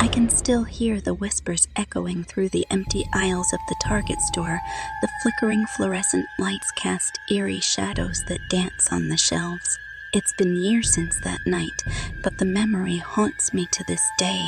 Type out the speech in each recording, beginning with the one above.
I can still hear the whispers echoing through the empty aisles of the Target store. The flickering fluorescent lights cast eerie shadows that dance on the shelves. It's been years since that night, but the memory haunts me to this day.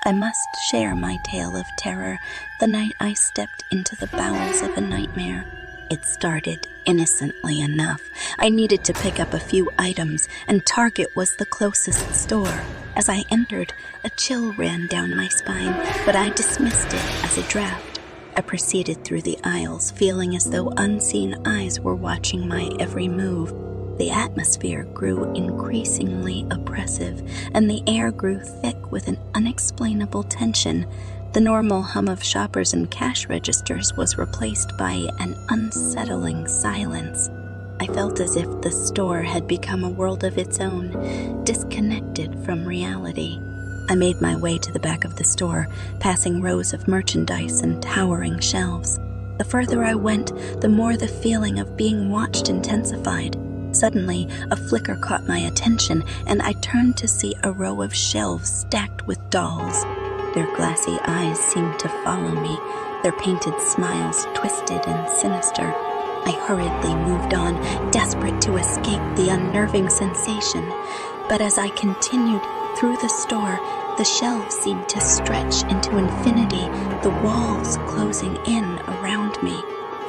I must share my tale of terror, the night I stepped into the bowels of a nightmare. It started innocently enough. I needed to pick up a few items, and Target was the closest store. As I entered, a chill ran down my spine, but I dismissed it as a draft. I proceeded through the aisles, feeling as though unseen eyes were watching my every move. The atmosphere grew increasingly oppressive, and the air grew thick with an unexplainable tension. The normal hum of shoppers and cash registers was replaced by an unsettling silence. I felt as if the store had become a world of its own, disconnected from reality. I made my way to the back of the store, passing rows of merchandise and towering shelves. The further I went, the more the feeling of being watched intensified. Suddenly, a flicker caught my attention, and I turned to see a row of shelves stacked with dolls. Their glassy eyes seemed to follow me, their painted smiles twisted and sinister. I hurriedly moved on, desperate to escape the unnerving sensation. But as I continued through the store, the shelves seemed to stretch into infinity, the walls closing in around me.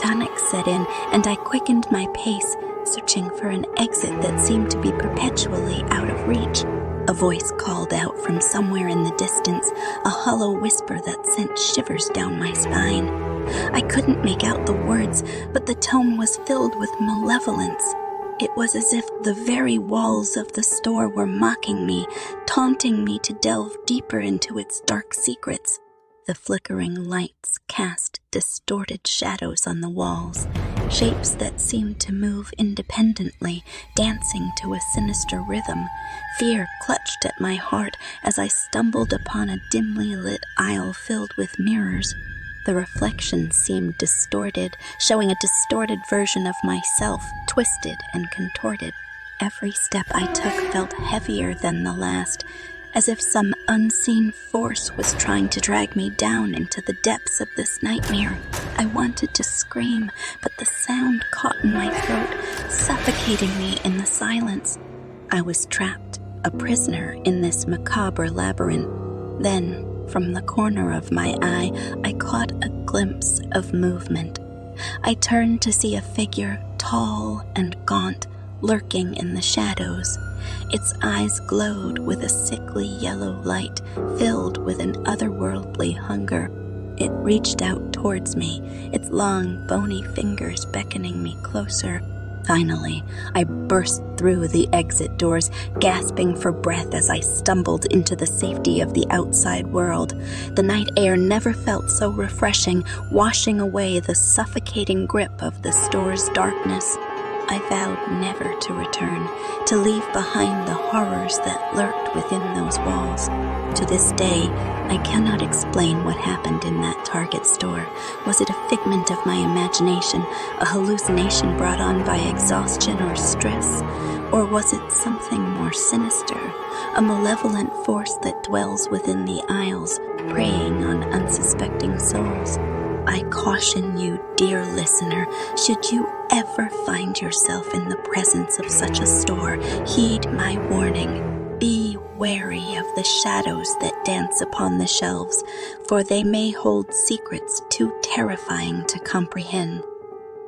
Panic set in, and I quickened my pace, searching for an exit that seemed to be perpetually out of reach. A voice called out from somewhere in the distance, a hollow whisper that sent shivers down my spine. I couldn't make out the words, but the tone was filled with malevolence. It was as if the very walls of the store were mocking me, taunting me to delve deeper into its dark secrets. The flickering lights cast distorted shadows on the walls, shapes that seemed to move independently, dancing to a sinister rhythm. Fear clutched at my heart as I stumbled upon a dimly lit aisle filled with mirrors. The reflections seemed distorted, showing a distorted version of myself, twisted and contorted. Every step I took felt heavier than the last, as if some unseen force was trying to drag me down into the depths of this nightmare. I wanted to scream, but the sound caught in my throat, suffocating me in the silence. I was trapped, a prisoner in this macabre labyrinth. Then, from the corner of my eye, I caught a glimpse of movement. I turned to see a figure, tall and gaunt, lurking in the shadows. Its eyes glowed with a sickly yellow light, filled with an otherworldly hunger. It reached out towards me, its long, bony fingers beckoning me closer. Finally, I burst through the exit doors, gasping for breath as I stumbled into the safety of the outside world. The night air never felt so refreshing, washing away the suffocating grip of the store's darkness. I vowed never to return, to leave behind the horrors that lurked within those walls. To this day, I cannot explain what happened in that Target store. Was it a figment of my imagination, a hallucination brought on by exhaustion or stress? Or was it something more sinister, a malevolent force that dwells within the aisles, preying on unsuspecting souls? I caution you, dear listener, should you ever find yourself in the presence of such a store, heed my warning. Be wary of the shadows that dance upon the shelves, for they may hold secrets too terrifying to comprehend.